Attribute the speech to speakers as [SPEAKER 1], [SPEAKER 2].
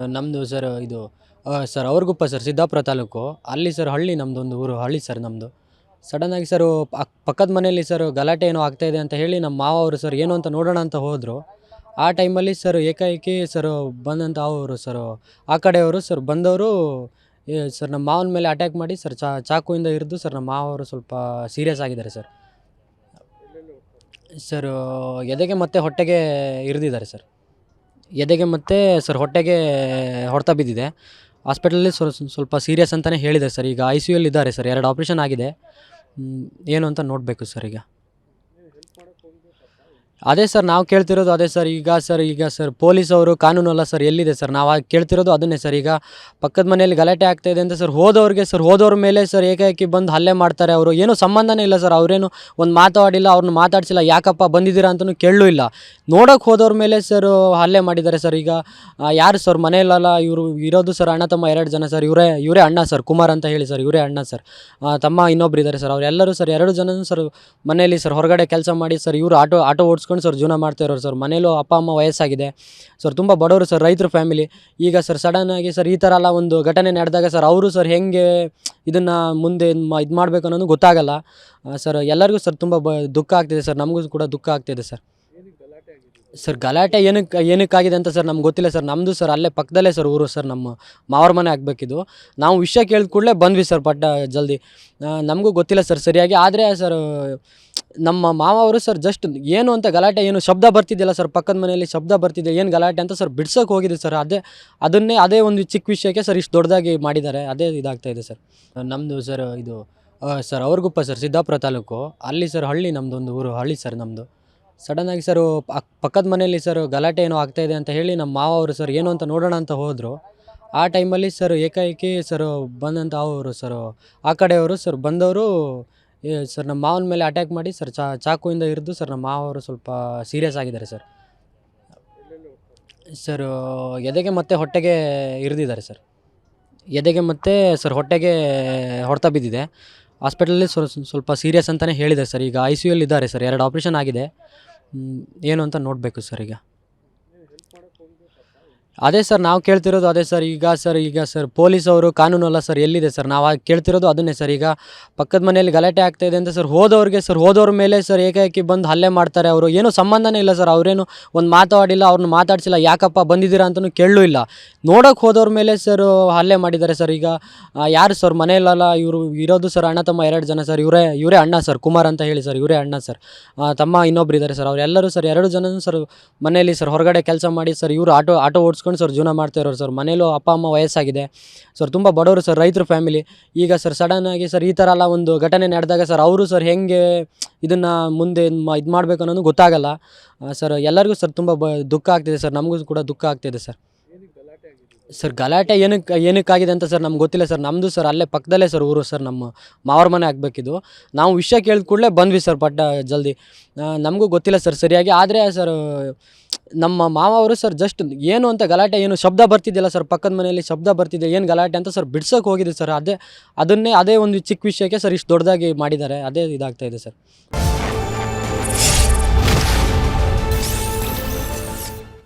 [SPEAKER 1] ನಮ್ಮದು ಸರ್ ಇದು sir ಅವ್ರಗುಪ್ಪ sir Siddapura taluk. ಅಲ್ಲಿ ಸರ್ ಹಳ್ಳಿ ನಮ್ಮದೊಂದು ಊರು ಹಳ್ಳಿ ಸರ್ ನಮ್ಮದು. ಸಡನ್ನಾಗಿ ಸರು ಪಕ್ಕದ ಮನೆಯಲ್ಲಿ ಸರ್ ಗಲಾಟೆ ಏನೋ ಆಗ್ತಾಯಿದೆ ಅಂತ ಹೇಳಿ ನಮ್ಮ ಮಾವ ಅವರು ಸರ್ ಏನು ಅಂತ ನೋಡೋಣ ಅಂತ ಹೋದರು. ಆ ಟೈಮಲ್ಲಿ ಸರ್ ಏಕಾಏಕಿ ಸರ್ ಬಂದಂಥ ಅವರು ಸರ್ ಆ ಕಡೆಯವರು ಸರ್ ಬಂದವರು ಸರ್ ನಮ್ಮ ಮಾವನ ಮೇಲೆ ಅಟ್ಯಾಕ್ ಮಾಡಿ ಸರ್ ಚಾಕುವಿಂದ ಇರಿದು ಸರ್ ನಮ್ಮ ಮಾವ ಅವರು ಸ್ವಲ್ಪ ಸೀರಿಯಸ್ ಆಗಿದ್ದಾರೆ ಸರ್. ಸರ್ ಎದೆಗೆ ಮತ್ತು ಹೊಟ್ಟೆಗೆ ಇರಿದಿದ್ದಾರೆ ಸರ್. ಎದೆಗೆ ಮತ್ತು ಸರ್ ಹೊಟ್ಟೆಗೆ ಹೊಡೆತ ಬಿದ್ದಿದೆ. ಹಾಸ್ಪಿಟಲಲ್ಲಿ ಸ್ವಲ್ಪ ಸೀರಿಯಸ್ ಅಂತಲೇ ಹೇಳಿದ್ದಾರೆ ಸರ್. ಈಗ ICUಯಲ್ಲಿ ಇದ್ದಾರೆ ಸರ್. 2 ಆಪ್ರೇಷನ್ ಆಗಿದೆ. ಏನು ಅಂತ ನೋಡಬೇಕು ಸರ್ ಈಗ. ಅದೇ ಸರ್ ನಾವು ಕೇಳ್ತಿರೋದು ಅದೇ ಸರ್. ಈಗ ಸರ್ ಪೊಲೀಸವರು ಕಾನೂನು ಅಲ್ಲ ಸರ್, ಎಲ್ಲಿದೆ ಸರ್? ನಾವು ಕೇಳ್ತಿರೋದು ಅದನ್ನೇ ಸರ್. ಈಗ ಪಕ್ಕದ ಮನೆಯಲ್ಲಿ ಗಲಾಟೆ ಆಗ್ತಾಯಿದೆ ಅಂತ ಸರ್ ಹೋದವ್ರ ಮೇಲೆ ಸರ್ ಏಕಾಏಕಿ ಬಂದು ಹಲ್ಲೆ ಮಾಡ್ತಾರೆ. ಅವರು ಏನೂ ಸಂಬಂಧನೇ ಇಲ್ಲ ಸರ್. ಅವರೇನು ಒಂದು ಮಾತಾಡಿಲ್ಲ, ಅವ್ರನ್ನ ಮಾತಾಡಿಸಿಲ್ಲ, ಯಾಕಪ್ಪ ಬಂದಿದ್ದೀರಾ ಅಂತಲೂ ಕೇಳಲೂ ಇಲ್ಲ. ನೋಡೋಕೆ ಹೋದವ್ರ ಮೇಲೆ ಸರ್ ಹಲ್ಲೆ ಮಾಡಿದ್ದಾರೆ ಸರ್. ಈಗ ಯಾರು ಸರ್ ಮನೆಯಲ್ಲೆಲ್ಲ ಇವರು ಇರೋದು ಸರ್ ಅಣ್ಣ ತಮ್ಮ 2 ಜನ ಸರ್. ಇವರೇ ಅಣ್ಣ ಸರ್, ಕುಮಾರ್ ಅಂತ ಹೇಳಿ ಸರ್, ಇವರೇ ಅಣ್ಣ ಸರ್. ತಮ್ಮ ಇನ್ನೊಬ್ರು ಇದ್ದಾರೆ ಸರ್. ಅವರೆಲ್ಲರೂ ಸರ್ 2 ಜನನೂ ಸರ್ ಮನೆಯಲ್ಲಿ ಸರ್ ಹೊರಗಡೆ ಕೆಲಸ ಮಾಡಿ ಸರ್ ಇವರು ಆಟೋ ಓಡಿಸ್ಕೊಂಡು ಸರ್ ಜೀವನ ಮಾಡ್ತಾ ಇರೋರು ಸರ್. ಮನೇಲೂ ಅಪ್ಪ ಅಮ್ಮ ವಯಸ್ಸಾಗಿದೆ ಸರ್, ತುಂಬ ಬಡವರು ಸರ್, ರೈತರ ಫ್ಯಾಮಿಲಿ. ಈಗ ಸರ್ ಸಡನ್ನಾಗಿ ಸರ್ ಈ ಥರ ಎಲ್ಲ ಒಂದು ಘಟನೆ ನಡೆದಾಗ ಸರ್ ಅವರು ಸರ್ ಹೆಂಗೆ ಇದನ್ನು ಮುಂದೆ ಇದು ಮಾಡಬೇಕು ಅನ್ನೋದು ಗೊತ್ತಾಗಲ್ಲ ಸರ್. ಎಲ್ಲರಿಗೂ ಸರ್ ತುಂಬ ದುಃಖ ಆಗ್ತಿದೆ ಸರ್. ನಮಗೂ ಕೂಡ ದುಃಖ ಆಗ್ತಿದೆ ಸರ್. ಸರ್ ಗಲಾಟೆ ಏನಕ್ಕಾಗಿದೆ ಅಂತ ಸರ್ ನಮ್ಗೆ ಗೊತ್ತಿಲ್ಲ ಸರ್. ನಮ್ಮದು ಸರ್ ಅಲ್ಲೇ ಪಕ್ಕದಲ್ಲೇ ಸರ್ ಊರು ಸರ್. ನಮ್ಮ ಮಾವರ ಮನೆ ಆಗಬೇಕಿದು. ನಾವು ವಿಷಯ ಕೇಳಿದ ಕೂಡಲೇ ಬಂದ್ವಿ ಸರ್ ಜಲ್ದಿ. ನಮಗೂ ಗೊತ್ತಿಲ್ಲ ಸರ್ ಸರಿಯಾಗಿ. ಆದರೆ ಸರ್ ನಮ್ಮ ಮಾವ ಅವರು ಸರ್ ಜಸ್ಟ್ ಏನು ಅಂತ ಗಲಾಟೆ ಏನು ಶಬ್ದ ಬರ್ತಿದ್ದಿಲ್ಲ ಸರ್, ಪಕ್ಕದ ಮನೆಯಲ್ಲಿ ಶಬ್ದ ಬರ್ತಿದೆ, ಏನು ಗಲಾಟೆ ಅಂತ ಸರ್ ಬಿಡ್ಸೋಕೆ ಹೋಗಿದೆ ಸರ್. ಅದೇ ಒಂದು ಚಿಕ್ಕ ವಿಷಯಕ್ಕೆ ಸರ್ ಇಷ್ಟು ದೊಡ್ಡದಾಗಿ ಮಾಡಿದ್ದಾರೆ. ಅದೇ ಇದಾಗ್ತಾಯಿದೆ ಸರ್. ನಮ್ಮದು ಸರ್ ಇದು ಸರ್ ಅವ್ರಗುಪ್ಪ ಸರ್ ಸಿದ್ದಾಪುರ ತಾಲೂಕು. ಅಲ್ಲಿ ಸರ್ ಹಳ್ಳಿ ನಮ್ಮದೊಂದು ಊರು ಹಳ್ಳಿ ಸರ್ ನಮ್ಮದು. ಸಡನ್ನಾಗಿ ಸರ್ ಪಕ್ಕದ ಮನೆಯಲ್ಲಿ ಸರ್ ಗಲಾಟೆ ಏನೋ ಆಗ್ತಾಯಿದೆ ಅಂತ ಹೇಳಿ ನಮ್ಮ ಮಾವ ಅವರು ಸರ್ ಏನು ಅಂತ ನೋಡೋಣ ಅಂತ ಹೋದರು. ಆ ಟೈಮಲ್ಲಿ ಸರ್ ಏಕಾಏಕಿ ಸರ್ ಬಂದಂಥ ಅವರು ಸರ್ ಆ ಕಡೆಯವರು ಸರ್ ಬಂದವರು ಸರ್ ನಮ್ಮ ಮಾವನ ಮೇಲೆ ಅಟ್ಯಾಕ್ ಮಾಡಿ ಸರ್ ಚಾಕುವಿಂದ ಇರಿದು ಸರ್ ನಮ್ಮ ಮಾವ ಅವರು ಸ್ವಲ್ಪ ಸೀರಿಯಸ್ ಆಗಿದ್ದಾರೆ ಸರ್. ಸರ್ ಎದೆಗೆ ಮತ್ತು ಹೊಟ್ಟೆಗೆ ಇರಿದಿದ್ದಾರೆ ಸರ್. ಎದೆಗೆ ಮತ್ತು ಸರ್ ಹೊಟ್ಟೆಗೆ ಹೊಡೆತ ಬಿದ್ದಿದೆ. ಹಾಸ್ಪಿಟಲಲ್ಲಿ ಸ್ವಲ್ಪ ಸೀರಿಯಸ್ ಅಂತಲೇ ಹೇಳಿದ್ದಾರೆ ಸರ್. ಈಗ ICUಯಲ್ಲಿ ಇದ್ದಾರೆ ಸರ್. 2 ಆಪ್ರೇಷನ್ ಆಗಿದೆ. ಏನು ಅಂತ ನೋಡಬೇಕು ಸರ್ ಈಗ. ಅದೇ ಸರ್ ನಾವು ಕೇಳ್ತಿರೋದು ಅದೇ ಸರ್. ಈಗ ಸರ್ ಪೊಲೀಸವರು ಕಾನೂನು ಅಲ್ಲ ಸರ್, ಎಲ್ಲಿದೆ ಸರ್? ನಾವು ಕೇಳ್ತಿರೋದು ಅದನ್ನೇ ಸರ್. ಈಗ ಪಕ್ಕದ ಮನೆಯಲ್ಲಿ ಗಲಾಟೆ ಆಗ್ತಾಯಿದೆ ಅಂತ ಸರ್ ಹೋದವ್ರ ಮೇಲೆ ಸರ್ ಏಕಾಏಕಿ ಬಂದು ಹಲ್ಲೆ ಮಾಡ್ತಾರೆ. ಅವರು ಏನೂ ಸಂಬಂಧನೇ ಇಲ್ಲ ಸರ್. ಅವರೇನು ಒಂದು ಮಾತಾಡಿಲ್ಲ, ಅವ್ರನ್ನ ಮಾತಾಡಿಸಿಲ್ಲ, ಯಾಕಪ್ಪ ಬಂದಿದ್ದೀರಾ ಅಂತಲೂ ಕೇಳಲೂ ಇಲ್ಲ. ನೋಡೋಕೆ ಹೋದವ್ರ ಮೇಲೆ ಸರ್ ಹಲ್ಲೆ ಮಾಡಿದ್ದಾರೆ ಸರ್. ಈಗ ಯಾರು ಸರ್ ಮನೆಯಲ್ಲೆಲ್ಲ ಇವರು ಇರೋದು ಸರ್ ಅಣ್ಣ ತಮ್ಮ 2 ಜನ ಸರ್. ಇವರೇ ಅಣ್ಣ ಸರ್, ಕುಮಾರ್ ಅಂತ ಹೇಳಿ ಸರ್, ಇವರೇ ಅಣ್ಣ ಸರ್. ತಮ್ಮ ಇನ್ನೊಬ್ರು ಇದ್ದಾರೆ ಸರ್. ಅವರೆಲ್ಲರೂ ಸರ್ 2 ಜನನೂ ಸರ್ ಮನೆಯಲ್ಲಿ ಸರ್ ಹೊರಗಡೆ ಕೆಲಸ ಮಾಡಿ ಸರ್ ಇವರು ಆಟೋ ಓಡಿಸ್ಕೊಂಡು ಸರ್ ಜೀವನ ಮಾಡ್ತಾ ಇರೋರು ಸರ್. ಮನೇಲೂ ಅಪ್ಪ ಅಮ್ಮ ವಯಸ್ಸಾಗಿದೆ ಸರ್, ತುಂಬ ಬಡವರು ಸರ್, ರೈತರ ಫ್ಯಾಮಿಲಿ. ಈಗ ಸರ್ ಸಡನ್ನಾಗಿ ಸರ್ ಈ ಥರ ಎಲ್ಲ ಒಂದು ಘಟನೆ ನಡೆದಾಗ ಸರ್ ಅವರು ಸರ್ ಹೆಂಗೆ ಇದನ್ನು ಮುಂದೆ ಇದು ಮಾಡಬೇಕು ಅನ್ನೋದು ಗೊತ್ತಾಗಲ್ಲ ಸರ್. ಎಲ್ಲರಿಗೂ ಸರ್ ತುಂಬ ದುಃಖ ಆಗ್ತಿದೆ ಸರ್. ನಮಗೂ ಕೂಡ ದುಃಖ ಆಗ್ತಿದೆ ಸರ್. ಸರ್ ಗಲಾಟೆ ಏನಕ್ಕಾಗಿದೆ ಅಂತ ಸರ್ ನಮ್ಗೆ ಗೊತ್ತಿಲ್ಲ ಸರ್. ನಮ್ಮದು ಸರ್ ಅಲ್ಲೇ ಪಕ್ಕದಲ್ಲೇ ಸರ್ ಊರು ಸರ್. ನಮ್ಮ ಮಾವರ ಮನೆ ಆಗಬೇಕಿದು. ನಾವು ವಿಷಯ ಕೇಳಿದ ಕೂಡಲೇ ಬಂದ್ವಿ ಸರ್ ಜಲ್ದಿ. ನಮಗೂ ಗೊತ್ತಿಲ್ಲ ಸರ್ ಸರಿಯಾಗಿ. ಆದರೆ ಸರ್ ನಮ್ಮ ಮಾವ ಅವರು ಸರ್ ಜಸ್ಟ್ ಏನು ಅಂತ ಗಲಾಟೆ ಏನು ಶಬ್ದ ಬರ್ತಿದ್ದಿಲ್ಲ ಸರ್, ಪಕ್ಕದ ಮನೆಯಲ್ಲಿ ಶಬ್ದ ಬರ್ತಿದೆ, ಏನು ಗಲಾಟೆ ಅಂತ ಸರ್ ಬಿಡ್ಸೋಕೆ ಹೋಗಿದೆ ಸರ್. ಅದೇ ಒಂದು ಚಿಕ್ಕ ವಿಷಯಕ್ಕೆ ಸರ್ ಇಷ್ಟು ದೊಡ್ಡದಾಗಿ ಮಾಡಿದ್ದಾರೆ. ಅದೇ ಇದಾಗ್ತಾಯಿದೆ ಸರ್.